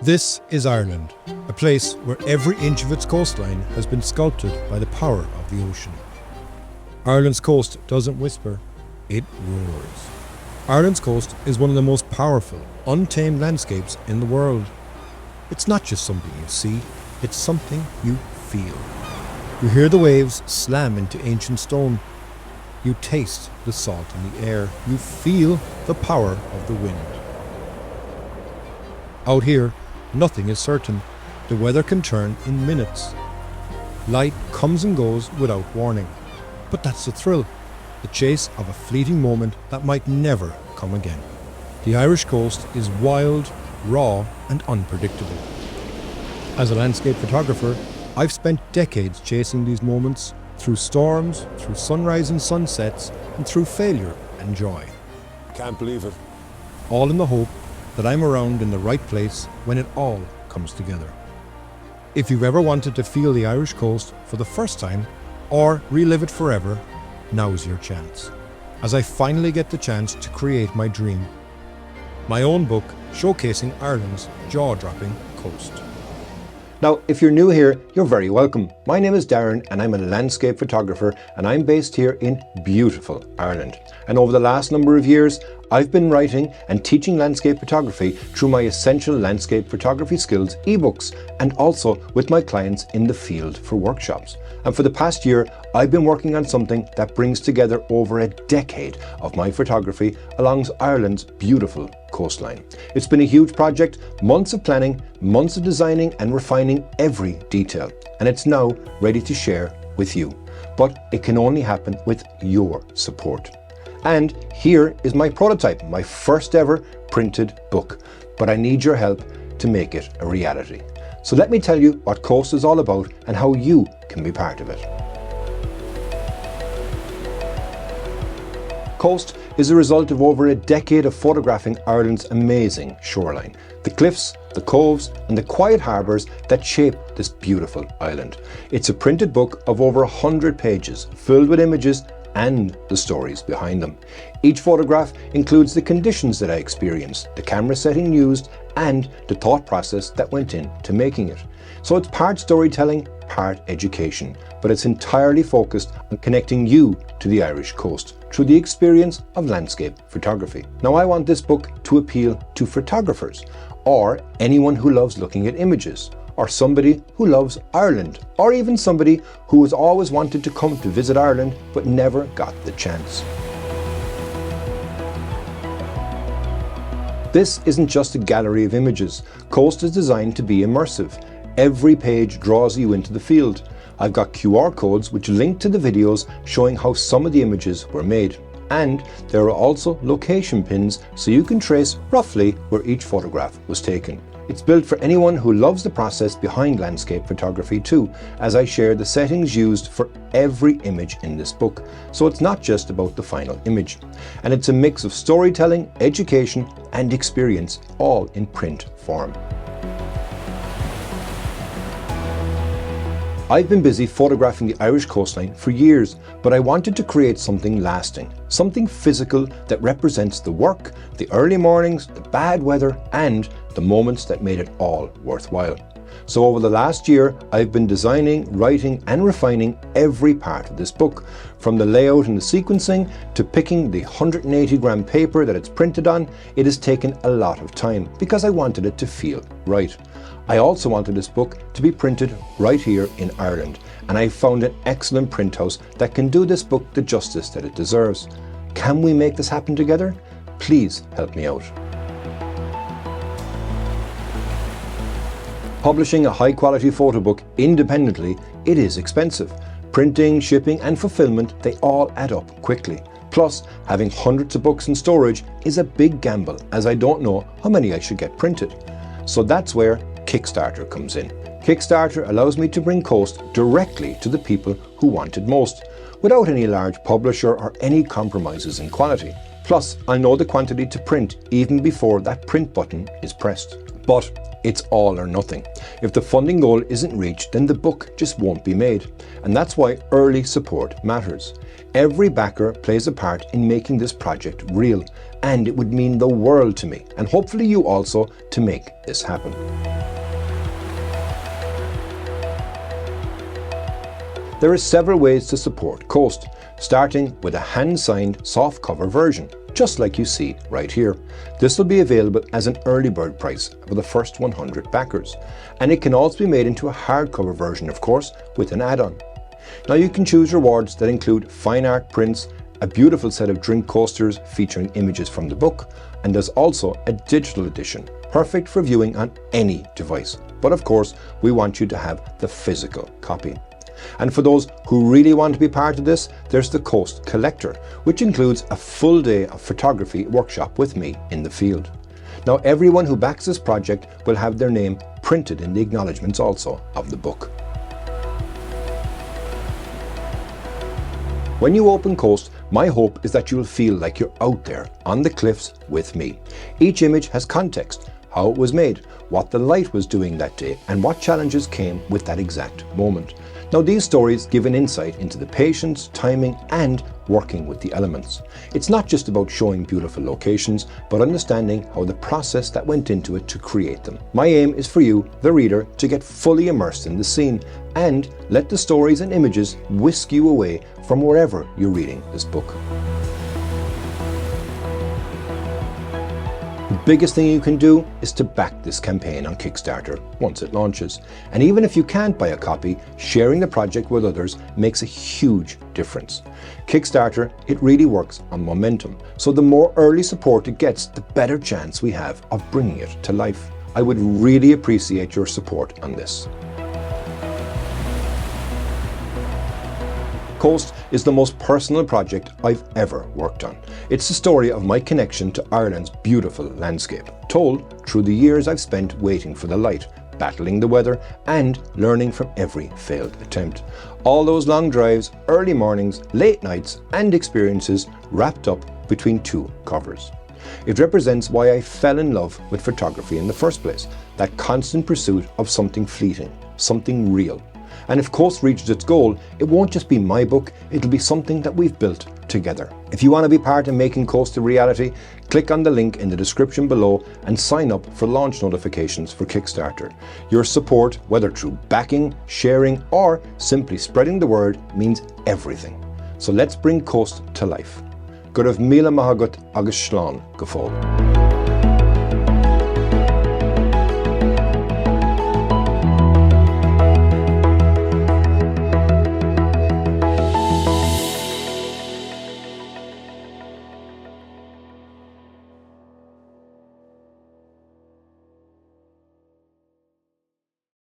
This is Ireland, a place where every inch of its coastline has been sculpted by the power of the ocean. Ireland's coast doesn't whisper, it roars. Ireland's coast is one of the most powerful, untamed landscapes in the world. It's not just something you see, it's something you feel. You hear the waves slam into ancient stone. You taste the salt in the air. You feel the power of the wind. Out here, nothing is certain. The weather can turn in minutes. Light comes and goes without warning. But that's the thrill, the chase of a fleeting moment that might never come again. The Irish coast is wild, raw, and unpredictable. As a landscape photographer, I've spent decades chasing these moments, through storms, through sunrise and sunsets, and through failure and joy. Can't believe it. All in the hope that I'm around in the right place when it all comes together. If you've ever wanted to feel the Irish coast for the first time, or relive it forever, now's your chance. As I finally get the chance to create my dream. My own book showcasing Ireland's jaw-dropping coast. Now, if you're new here, you're very welcome. My name is Darren and I'm a landscape photographer and I'm based here in beautiful Ireland. And over the last number of years, I've been writing and teaching landscape photography through my Essential Landscape Photography Skills ebooks and also with my clients in the field for workshops. And for the past year, I've been working on something that brings together over a decade of my photography along Ireland's beautiful coastline. It's been a huge project, months of planning, months of designing and refining every detail. And it's now ready to share with you. But it can only happen with your support. And here is my prototype, my first ever printed book. But I need your help to make it a reality. So let me tell you what Coast is all about and how you can be part of it. Coast is a result of over a decade of photographing Ireland's amazing shoreline. The cliffs, the coves and the quiet harbours that shape this beautiful island. It's a printed book of over 100 pages filled with images and the stories behind them. Each photograph includes the conditions that I experienced, the camera setting used, and the thought process that went into making it. So it's part storytelling, part education, but it's entirely focused on connecting you to the Irish coast through the experience of landscape photography. Now, I want this book to appeal to photographers, or anyone who loves looking at images, or somebody who loves Ireland, or even somebody who has always wanted to come to visit Ireland but never got the chance. This isn't just a gallery of images. Coast is designed to be immersive. Every page draws you into the field. I've got QR codes which link to the videos showing how some of the images were made. And there are also location pins so you can trace roughly where each photograph was taken. It's built for anyone who loves the process behind landscape photography too, as I share the settings used for every image in this book. So it's not just about the final image. And it's a mix of storytelling, education and experience, all in print form. I've been busy photographing the Irish coastline for years, but I wanted to create something lasting, something physical that represents the work, the early mornings, the bad weather, and the moments that made it all worthwhile. So over the last year, I've been designing, writing, and refining every part of this book, from the layout and the sequencing to picking the 180-gram paper that it's printed on. It has taken a lot of time because I wanted it to feel right. I also wanted this book to be printed right here in Ireland, and I found an excellent print house that can do this book the justice that it deserves. Can we make this happen together? Please help me out. Publishing a high-quality photo book independently, it is expensive. Printing, shipping and fulfillment, they all add up quickly. Plus, having hundreds of books in storage is a big gamble, as I don't know how many I should get printed. So that's where Kickstarter comes in. Kickstarter allows me to bring Coast directly to the people who want it most, without any large publisher or any compromises in quality. Plus, I know the quantity to print even before that print button is pressed. But it's all or nothing. If the funding goal isn't reached, then the book just won't be made. And that's why early support matters. Every backer plays a part in making this project real, and it would mean the world to me, and hopefully you also, to make this happen. There are several ways to support Coast, starting with a hand-signed softcover version, just like you see right here. This will be available as an early bird price for the first 100 backers, and it can also be made into a hardcover version, of course, with an add-on. Now you can choose rewards that include fine art prints, a beautiful set of drink coasters featuring images from the book, and there's also a digital edition, perfect for viewing on any device. But of course, we want you to have the physical copy. And for those who really want to be part of this, there's the Coast Collector, which includes a full day of photography workshop with me in the field. Now everyone who backs this project will have their name printed in the acknowledgements also of the book. When you open Coast, my hope is that you will feel like you're out there on the cliffs with me. Each image has context, how it was made, what the light was doing that day, and what challenges came with that exact moment. Now these stories give an insight into the patience, timing, and working with the elements. It's not just about showing beautiful locations, but understanding how the process that went into it to create them. My aim is for you, the reader, to get fully immersed in the scene and let the stories and images whisk you away from wherever you're reading this book. The biggest thing you can do is to back this campaign on Kickstarter once it launches. And even if you can't buy a copy, sharing the project with others makes a huge difference. Kickstarter, it really works on momentum. So the more early support it gets, the better chance we have of bringing it to life. I would really appreciate your support on this. Coast is the most personal project I've ever worked on. It's the story of my connection to Ireland's beautiful landscape, told through the years I've spent waiting for the light, battling the weather, and learning from every failed attempt. All those long drives, early mornings, late nights, and experiences wrapped up between two covers. It represents why I fell in love with photography in the first place, that constant pursuit of something fleeting, something real. And if Coast reaches its goal, it won't just be my book, it'll be something that we've built together. If you want to be part of making Coast a reality, click on the link in the description below and sign up for launch notifications for Kickstarter. Your support, whether through backing, sharing, or simply spreading the word, means everything. So let's bring Coast to life. Go raibh míle maith agat agus slán go fóill.